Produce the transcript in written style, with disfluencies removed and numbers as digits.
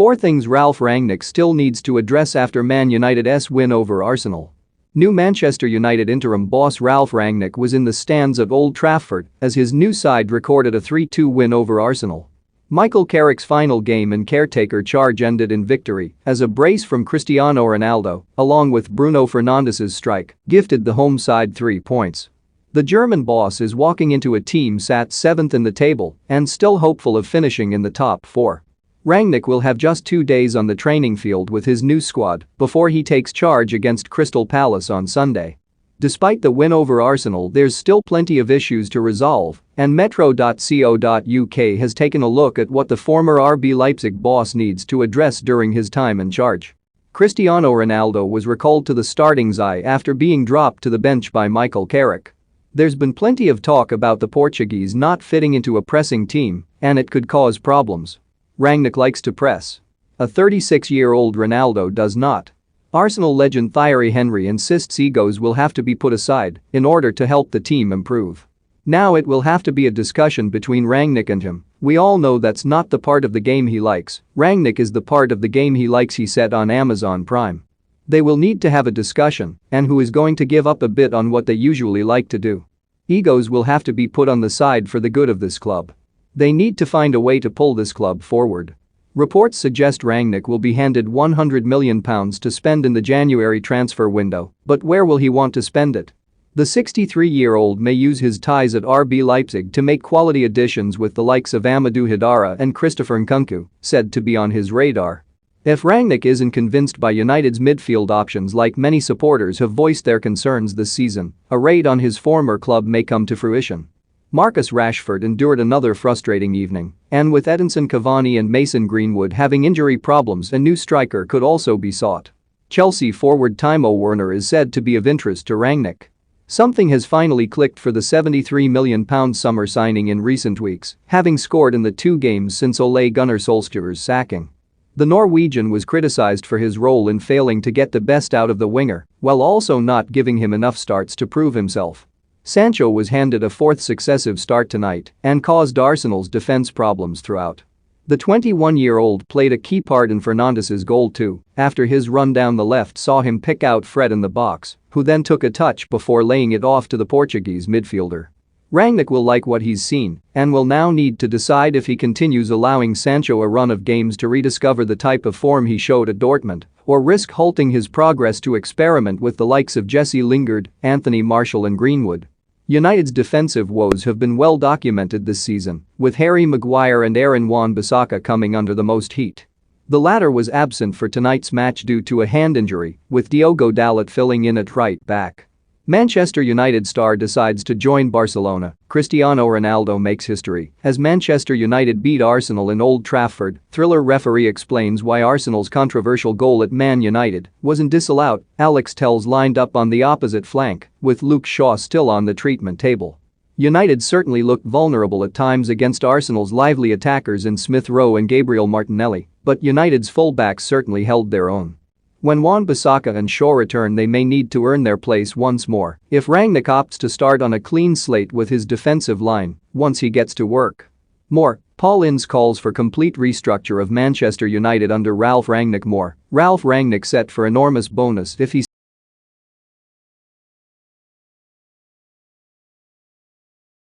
4 things Ralf Rangnick still needs to address after Man United's win over Arsenal. New Manchester United interim boss Ralf Rangnick was in the stands at Old Trafford as his new side recorded a 3-2 win over Arsenal. Michael Carrick's final game in caretaker charge ended in victory as a brace from Cristiano Ronaldo, along with Bruno Fernandes's strike, gifted the home side 3 points. The German boss is walking into a team sat 7th in the table and still hopeful of finishing in the top 4. Rangnick will have just 2 days on the training field with his new squad before he takes charge against Crystal Palace on Sunday. Despite the win over Arsenal, there's still plenty of issues to resolve, and Metro.co.uk has taken a look at what the former RB Leipzig boss needs to address during his time in charge. Cristiano Ronaldo was recalled to the starting side after being dropped to the bench by Michael Carrick. There's been plenty of talk about the Portuguese not fitting into a pressing team, and it could cause problems. Rangnick likes to press. A 36-year-old Ronaldo does not. Arsenal legend Thierry Henry insists egos will have to be put aside in order to help the team improve. Now it will have to be a discussion between Rangnick and him. We all know that's not the part of the game he likes. Rangnick is the part of the game he likes, he said on Amazon Prime. They will need to have a discussion, and who is going to give up a bit on what they usually like to do. Egos will have to be put on the side for the good of this club. They need to find a way to pull this club forward. Reports suggest Rangnick will be handed £100 million to spend in the January transfer window, but where will he want to spend it? The 63-year-old may use his ties at RB Leipzig to make quality additions with the likes of Amadou Haidara and Christopher Nkunku, said to be on his radar. If Rangnick isn't convinced by United's midfield options, like many supporters have voiced their concerns this season, a raid on his former club may come to fruition. Marcus Rashford endured another frustrating evening, and with Edinson Cavani and Mason Greenwood having injury problems, a new striker could also be sought. Chelsea forward Timo Werner is said to be of interest to Rangnick. Something has finally clicked for the £73 million summer signing in recent weeks, having scored in the 2 games since Ole Gunnar Solskjaer's sacking. The Norwegian was criticized for his role in failing to get the best out of the winger, while also not giving him enough starts to prove himself. Sancho was handed a 4th successive start tonight and caused Arsenal's defense problems throughout. The 21-year-old played a key part in Fernandes's goal too, after his run down the left saw him pick out Fred in the box, who then took a touch before laying it off to the Portuguese midfielder. Rangnick will like what he's seen and will now need to decide if he continues allowing Sancho a run of games to rediscover the type of form he showed at Dortmund, or risk halting his progress to experiment with the likes of Jesse Lingard, Anthony Martial and Greenwood. United's defensive woes have been well documented this season, with Harry Maguire and Aaron Wan-Bissaka coming under the most heat. The latter was absent for tonight's match due to a hand injury, with Diogo Dalot filling in at right back. Manchester United star decides to join Barcelona. Cristiano Ronaldo makes history as Manchester United beat Arsenal in Old Trafford. Thriller referee explains why Arsenal's controversial goal at Man United wasn't disallowed. Alex Telles lined up on the opposite flank, with Luke Shaw still on the treatment table. United certainly looked vulnerable at times against Arsenal's lively attackers in Smith Rowe and Gabriel Martinelli, but United's fullbacks certainly held their own. When Wan-Bissaka and Shaw return, they may need to earn their place once more if Rangnick opts to start on a clean slate with his defensive line once he gets to work. More, Paul Ince calls for complete restructure of Manchester United under Ralf Rangnick. Ralf Rangnick set for enormous bonus if he